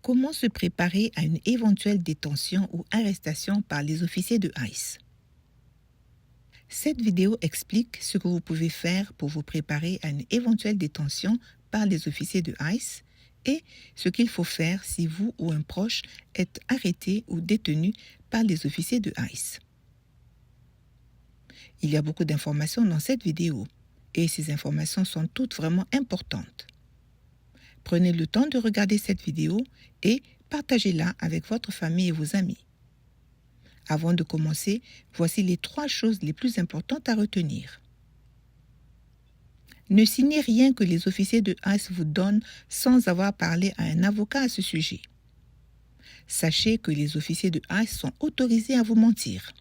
Comment se préparer à une éventuelle détention ou arrestation par les officiers de ICE? Cette vidéo explique ce que vous pouvez faire pour vous préparer à une éventuelle détention par les officiers de ICE et ce qu'il faut faire si vous ou un proche êtes arrêté ou détenu par les officiers de ICE. Il y a beaucoup d'informations dans cette vidéo et ces informations sont toutes vraiment importantes. Prenez le temps de regarder cette vidéo et partagez-la avec votre famille et vos amis. Avant de commencer, voici les 3 choses les plus importantes à retenir. Ne signez rien que les officiers de ICE vous donnent sans avoir parlé à un avocat à ce sujet. Sachez que les officiers de ICE sont autorisés à vous mentir.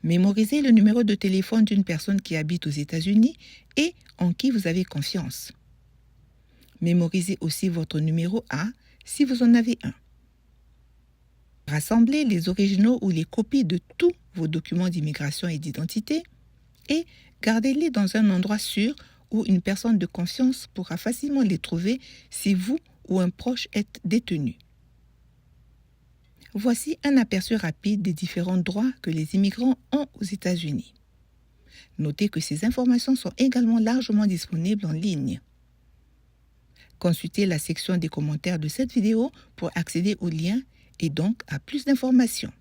Mémorisez le numéro de téléphone d'une personne qui habite aux États-Unis et en qui vous avez confiance. Mémorisez aussi votre numéro A si vous en avez un. Rassemblez les originaux ou les copies de tous vos documents d'immigration et d'identité et gardez-les dans un endroit sûr où une personne de confiance pourra facilement les trouver si vous ou un proche êtes détenu. Voici un aperçu rapide des différents droits que les immigrants ont aux États-Unis. Notez que ces informations sont également largement disponibles en ligne. Consultez la section des commentaires de cette vidéo pour accéder aux liens et donc à plus d'informations.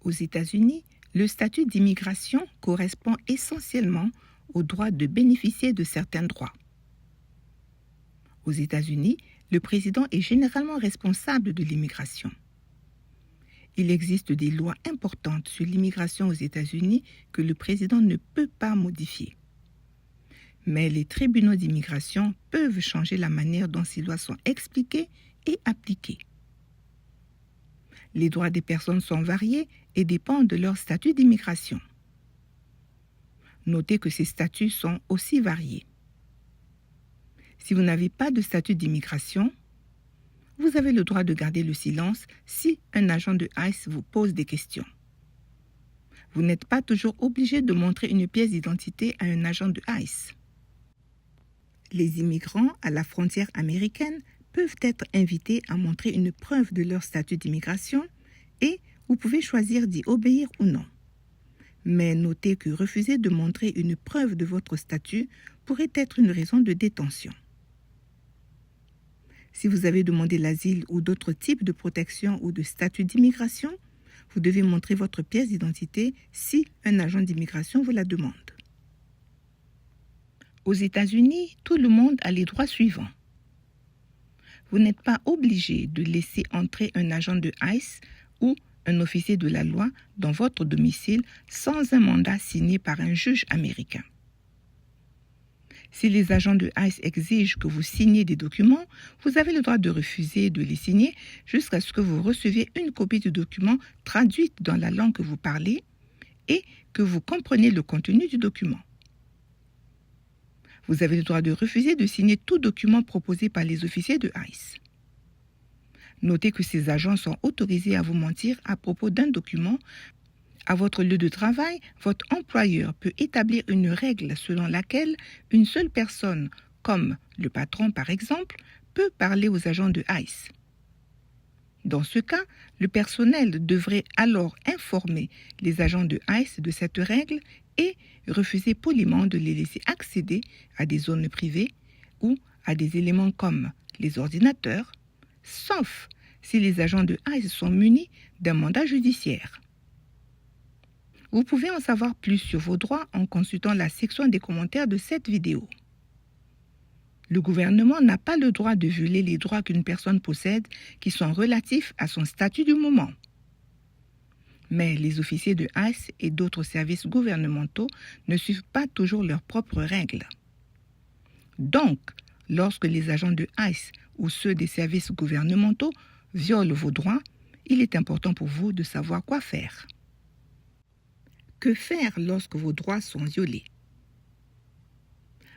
Aux États-Unis, le statut d'immigration correspond essentiellement au droit de bénéficier de certains droits. Aux États-Unis, le président est généralement responsable de l'immigration. Il existe des lois importantes sur l'immigration aux États-Unis que le président ne peut pas modifier. Mais les tribunaux d'immigration peuvent changer la manière dont ces lois sont expliquées et appliquées. Les droits des personnes sont variés et dépendent de leur statut d'immigration. Notez que ces statuts sont aussi variés. Si vous n'avez pas de statut d'immigration, vous avez le droit de garder le silence si un agent de ICE vous pose des questions. Vous n'êtes pas toujours obligé de montrer une pièce d'identité à un agent de ICE. Les immigrants à la frontière américaine peuvent être invités à montrer une preuve de leur statut d'immigration et vous pouvez choisir d'y obéir ou non. Mais notez que refuser de montrer une preuve de votre statut pourrait être une raison de détention. Si vous avez demandé l'asile ou d'autres types de protection ou de statut d'immigration, vous devez montrer votre pièce d'identité si un agent d'immigration vous la demande. Aux États-Unis, tout le monde a les droits suivants. Vous n'êtes pas obligé de laisser entrer un agent de ICE ou un officier de la loi dans votre domicile sans un mandat signé par un juge américain. Si les agents de ICE exigent que vous signiez des documents, vous avez le droit de refuser de les signer jusqu'à ce que vous receviez une copie du document traduite dans la langue que vous parlez et que vous compreniez le contenu du document. Vous avez le droit de refuser de signer tout document proposé par les officiers de ICE. Notez que ces agents sont autorisés à vous mentir à propos d'un document. À votre lieu de travail, votre employeur peut établir une règle selon laquelle une seule personne, comme le patron par exemple, peut parler aux agents de ICE. Dans ce cas, le personnel devrait alors informer les agents de ICE de cette règle et refuser poliment de les laisser accéder à des zones privées ou à des éléments comme les ordinateurs, sauf si les agents de ICE sont munis d'un mandat judiciaire. Vous pouvez en savoir plus sur vos droits en consultant la section des commentaires de cette vidéo. Le gouvernement n'a pas le droit de violer les droits qu'une personne possède qui sont relatifs à son statut du moment. Mais les officiers de ICE et d'autres services gouvernementaux ne suivent pas toujours leurs propres règles. Donc, lorsque les agents de ICE ou ceux des services gouvernementaux violent vos droits, il est important pour vous de savoir quoi faire. Que faire lorsque vos droits sont violés?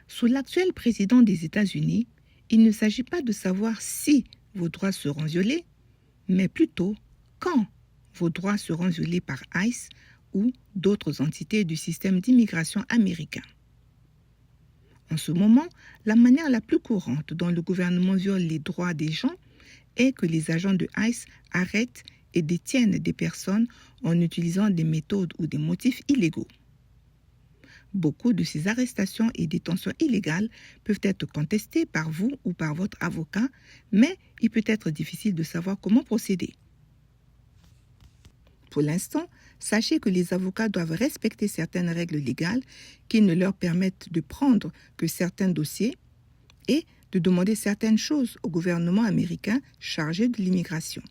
Sous l'actuel président des États-Unis, il ne s'agit pas de savoir si vos droits seront violés, mais plutôt quand vos droits seront violés par ICE ou d'autres entités du système d'immigration américain. En ce moment, la manière la plus courante dont le gouvernement viole les droits des gens est que les agents de ICE arrêtent et détiennent des personnes en utilisant des méthodes ou des motifs illégaux. Beaucoup de ces arrestations et détentions illégales peuvent être contestées par vous ou par votre avocat, mais il peut être difficile de savoir comment procéder. Pour l'instant, sachez que les avocats doivent respecter certaines règles légales qui ne leur permettent de prendre que certains dossiers et de demander certaines choses au gouvernement américain chargé de l'immigration.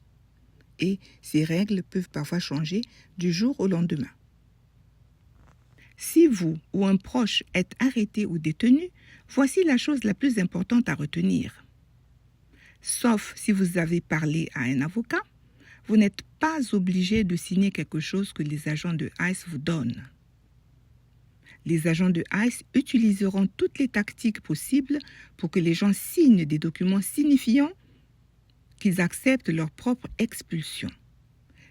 Et ces règles peuvent parfois changer du jour au lendemain. Si vous ou un proche êtes arrêté ou détenu, voici la chose la plus importante à retenir. Sauf si vous avez parlé à un avocat, vous n'êtes pas obligé de signer quelque chose que les agents de ICE vous donnent. Les agents de ICE utiliseront toutes les tactiques possibles pour que les gens signent des documents signifiant qu'ils acceptent leur propre expulsion.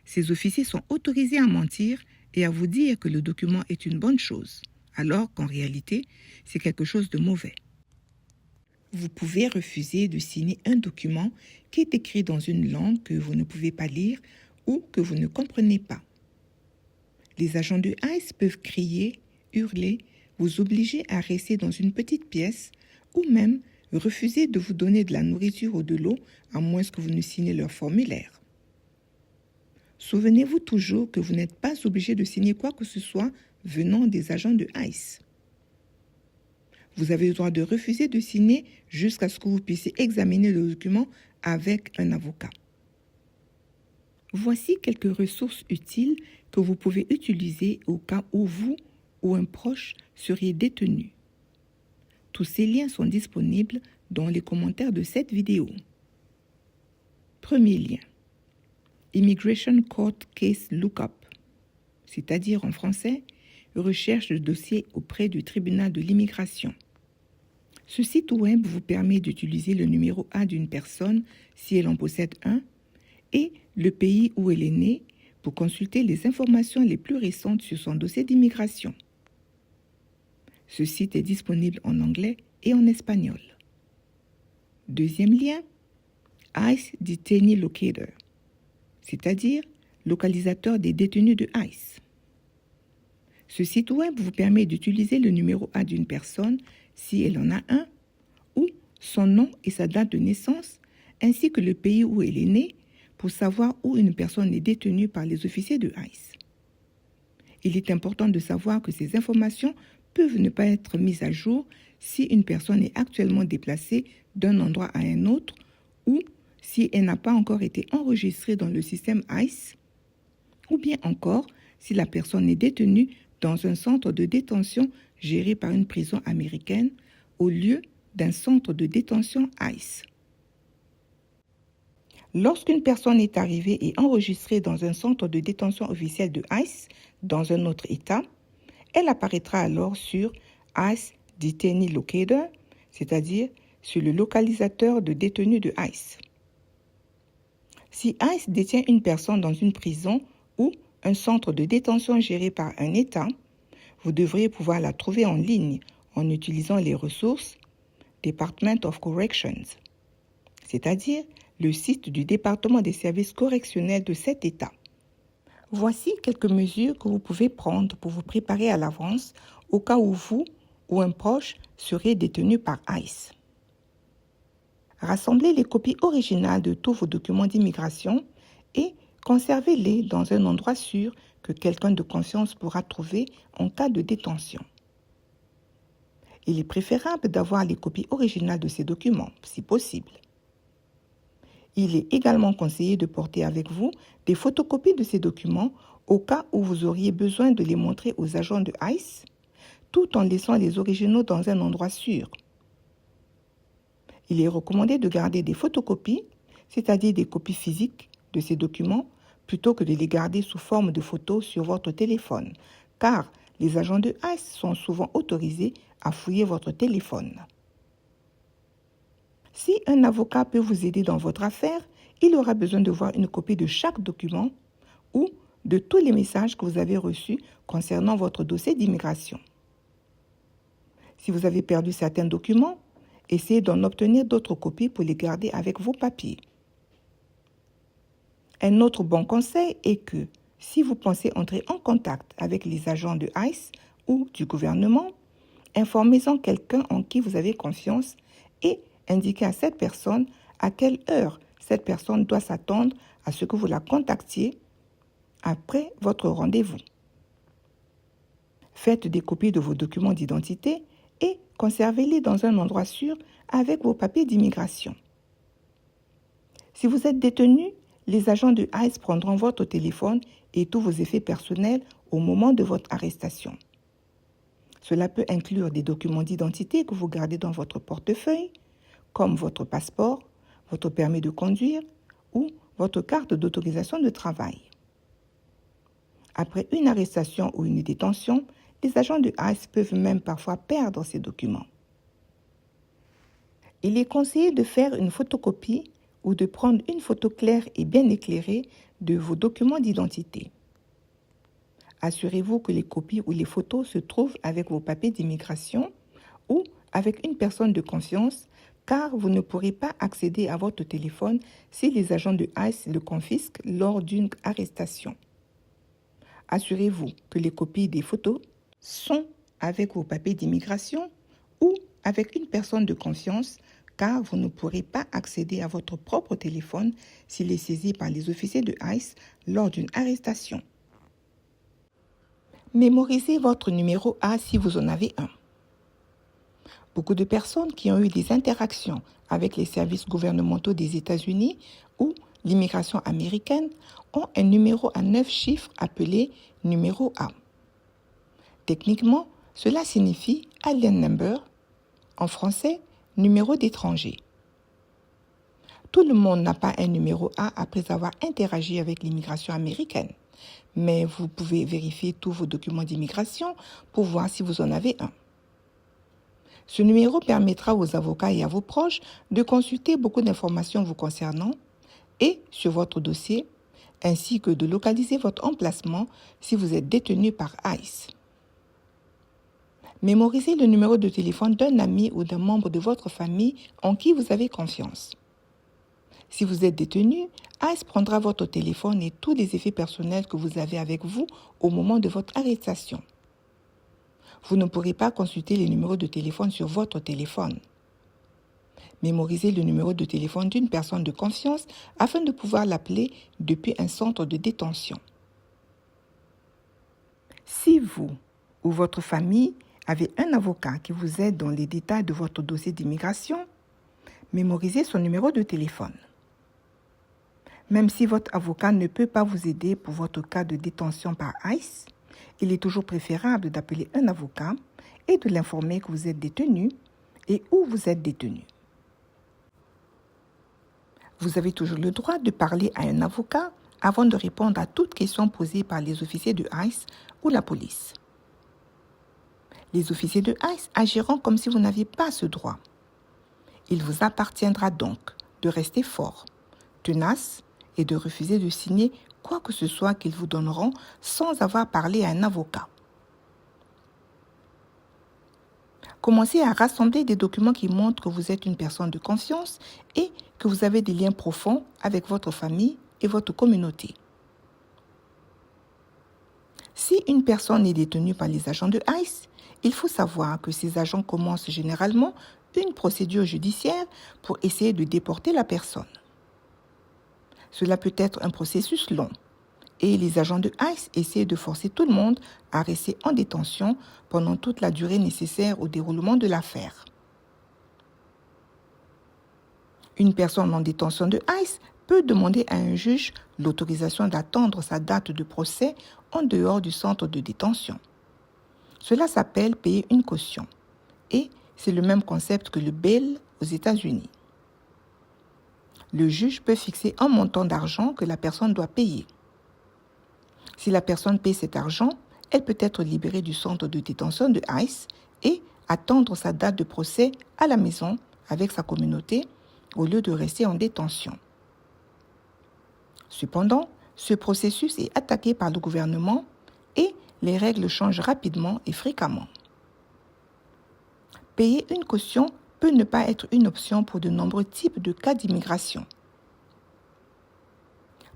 Ces officiers sont autorisés à mentir et à vous dire que le document est une bonne chose, alors qu'en réalité, c'est quelque chose de mauvais. Vous pouvez refuser de signer un document qui est écrit dans une langue que vous ne pouvez pas lire ou que vous ne comprenez pas. Les agents de ICE peuvent crier, hurler, vous obliger à rester dans une petite pièce ou même refuser de vous donner de la nourriture ou de l'eau à moins que vous ne signez leur formulaire. Souvenez-vous toujours que vous n'êtes pas obligé de signer quoi que ce soit venant des agents de ICE. Vous avez le droit de refuser de signer jusqu'à ce que vous puissiez examiner le document avec un avocat. Voici quelques ressources utiles que vous pouvez utiliser au cas où vous ou un proche seriez détenu. Tous ces liens sont disponibles dans les commentaires de cette vidéo. Premier lien. Immigration Court Case Lookup, c'est-à-dire en français, recherche de dossier auprès du tribunal de l'immigration. Ce site web vous permet d'utiliser le numéro A d'une personne si elle en possède un et le pays où elle est née pour consulter les informations les plus récentes sur son dossier d'immigration. Ce site est disponible en anglais et en espagnol. Deuxième lien, ICE Detainee Locator, c'est-à-dire localisateur des détenus de ICE. Ce site web vous permet d'utiliser le numéro A d'une personne si elle en a un, ou son nom et sa date de naissance, ainsi que le pays où elle est née, pour savoir où une personne est détenue par les officiers de ICE. Il est important de savoir que ces informations peuvent ne pas être mises à jour si une personne est actuellement déplacée d'un endroit à un autre ou si elle n'a pas encore été enregistrée dans le système ICE, ou bien encore si la personne est détenue dans un centre de détention géré par une prison américaine au lieu d'un centre de détention ICE. Lorsqu'une personne est arrivée et enregistrée dans un centre de détention officiel de ICE dans un autre État, elle apparaîtra alors sur ICE Detainee Locator, c'est-à-dire sur le localisateur de détenus de ICE. Si ICE détient une personne dans une prison ou un centre de détention géré par un État, vous devriez pouvoir la trouver en ligne en utilisant les ressources Department of Corrections, c'est-à-dire le site du département des services correctionnels de cet État. Voici quelques mesures que vous pouvez prendre pour vous préparer à l'avance au cas où vous ou un proche serait détenu par ICE. Rassemblez les copies originales de tous vos documents d'immigration et conservez-les dans un endroit sûr que quelqu'un de confiance pourra trouver en cas de détention. Il est préférable d'avoir les copies originales de ces documents, si possible. Il est également conseillé de porter avec vous des photocopies de ces documents au cas où vous auriez besoin de les montrer aux agents de ICE, tout en laissant les originaux dans un endroit sûr. Il est recommandé de garder des photocopies, c'est-à-dire des copies physiques de ces documents, plutôt que de les garder sous forme de photos sur votre téléphone, car les agents de ICE sont souvent autorisés à fouiller votre téléphone. Si un avocat peut vous aider dans votre affaire, il aura besoin de voir une copie de chaque document ou de tous les messages que vous avez reçus concernant votre dossier d'immigration. Si vous avez perdu certains documents, essayez d'en obtenir d'autres copies pour les garder avec vos papiers. Un autre bon conseil est que si vous pensez entrer en contact avec les agents de ICE ou du gouvernement, informez-en quelqu'un en qui vous avez confiance et indiquez à cette personne à quelle heure cette personne doit s'attendre à ce que vous la contactiez après votre rendez-vous. Faites des copies de vos documents d'identité et conservez-les dans un endroit sûr avec vos papiers d'immigration. Si vous êtes détenu, les agents de ICE prendront votre téléphone et tous vos effets personnels au moment de votre arrestation. Cela peut inclure des documents d'identité que vous gardez dans votre portefeuille, comme votre passeport, votre permis de conduire ou votre carte d'autorisation de travail. Après une arrestation ou une détention, les agents de ICE peuvent même parfois perdre ces documents. Il est conseillé de faire une photocopie ou de prendre une photo claire et bien éclairée de vos documents d'identité. Assurez-vous que les copies ou les photos se trouvent avec vos papiers d'immigration ou avec une personne de confiance, car vous ne pourrez pas accéder à votre téléphone si les agents de ICE le confisquent lors d'une arrestation. Assurez-vous que les copies des photos sont avec vos papiers d'immigration ou avec une personne de confiance, car vous ne pourrez pas accéder à votre propre téléphone s'il est saisi par les officiers de ICE lors d'une arrestation. Mémorisez votre numéro A si vous en avez un. Beaucoup de personnes qui ont eu des interactions avec les services gouvernementaux des États-Unis ou l'immigration américaine ont un numéro à 9 chiffres appelé numéro A. Techniquement, cela signifie alien number, en français, numéro d'étranger. Tout le monde n'a pas un numéro A après avoir interagi avec l'immigration américaine, mais vous pouvez vérifier tous vos documents d'immigration pour voir si vous en avez un. Ce numéro permettra aux avocats et à vos proches de consulter beaucoup d'informations vous concernant et sur votre dossier, ainsi que de localiser votre emplacement si vous êtes détenu par ICE. Mémorisez le numéro de téléphone d'un ami ou d'un membre de votre famille en qui vous avez confiance. Si vous êtes détenu, ICE prendra votre téléphone et tous les effets personnels que vous avez avec vous au moment de votre arrestation. Vous ne pourrez pas consulter les numéros de téléphone sur votre téléphone. Mémorisez le numéro de téléphone d'une personne de confiance afin de pouvoir l'appeler depuis un centre de détention. Si vous ou votre famille avez un avocat qui vous aide dans les détails de votre dossier d'immigration, mémorisez son numéro de téléphone. Même si votre avocat ne peut pas vous aider pour votre cas de détention par ICE, il est toujours préférable d'appeler un avocat et de l'informer que vous êtes détenu et où vous êtes détenu. Vous avez toujours le droit de parler à un avocat avant de répondre à toute question posée par les officiers de ICE ou la police. Les officiers de ICE agiront comme si vous n'aviez pas ce droit. Il vous appartiendra donc de rester fort, tenace et de refuser de signer quoi que ce soit qu'ils vous donneront sans avoir parlé à un avocat. Commencez à rassembler des documents qui montrent que vous êtes une personne de confiance et que vous avez des liens profonds avec votre famille et votre communauté. Si une personne est détenue par les agents de ICE, il faut savoir que ces agents commencent généralement une procédure judiciaire pour essayer de déporter la personne. Cela peut être un processus long et les agents de ICE essaient de forcer tout le monde à rester en détention pendant toute la durée nécessaire au déroulement de l'affaire. Une personne en détention de ICE peut demander à un juge l'autorisation d'attendre sa date de procès en dehors du centre de détention. Cela s'appelle payer une caution et c'est le même concept que le bail aux États-Unis. Le juge peut fixer un montant d'argent que la personne doit payer. Si la personne paie cet argent, elle peut être libérée du centre de détention de ICE et attendre sa date de procès à la maison avec sa communauté au lieu de rester en détention. Cependant, ce processus est attaqué par le gouvernement et les règles changent rapidement et fréquemment. Payer une caution peut ne pas être une option pour de nombreux types de cas d'immigration.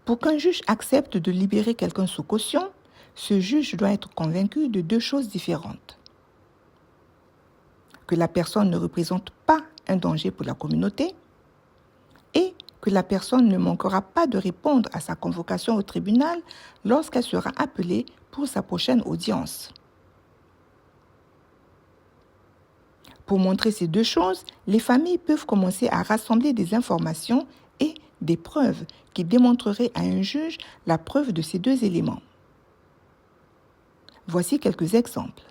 Pour qu'un juge accepte de libérer quelqu'un sous caution, ce juge doit être convaincu de 2 choses différentes. Que la personne ne représente pas un danger pour la communauté et que la personne ne manquera pas de répondre à sa convocation au tribunal lorsqu'elle sera appelée pour sa prochaine audience. Pour montrer ces 2 choses, les familles peuvent commencer à rassembler des informations et des preuves qui démontreraient à un juge la preuve de ces 2 éléments. Voici quelques exemples.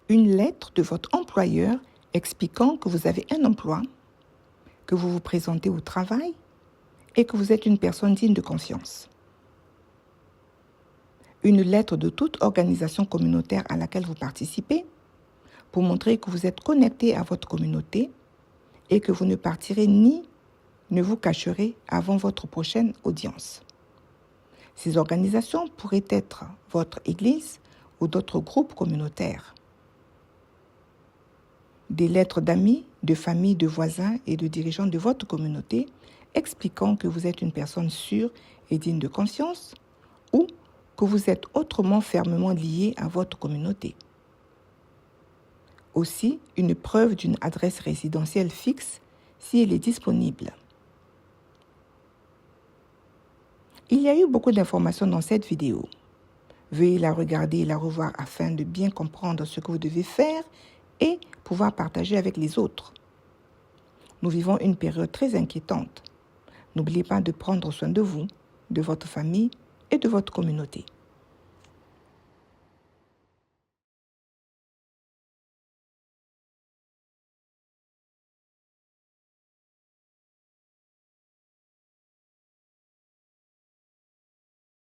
Une lettre de votre employeur expliquant que vous avez un emploi, que vous vous présentez au travail et que vous êtes une personne digne de confiance. Une lettre de toute organisation communautaire à laquelle vous participez pour montrer que vous êtes connecté à votre communauté et que vous ne partirez ni ne vous cacherez avant votre prochaine audience. Ces organisations pourraient être votre église ou d'autres groupes communautaires. Des lettres d'amis, de familles, de voisins et de dirigeants de votre communauté expliquant que vous êtes une personne sûre et digne de confiance ou que vous êtes autrement fermement lié à votre communauté. Aussi, une preuve d'une adresse résidentielle fixe si elle est disponible. Il y a eu beaucoup d'informations dans cette vidéo. Veuillez la regarder et la revoir afin de bien comprendre ce que vous devez faire et pouvoir partager avec les autres. Nous vivons une période très inquiétante. N'oubliez pas de prendre soin de vous, de votre famille et de votre communauté.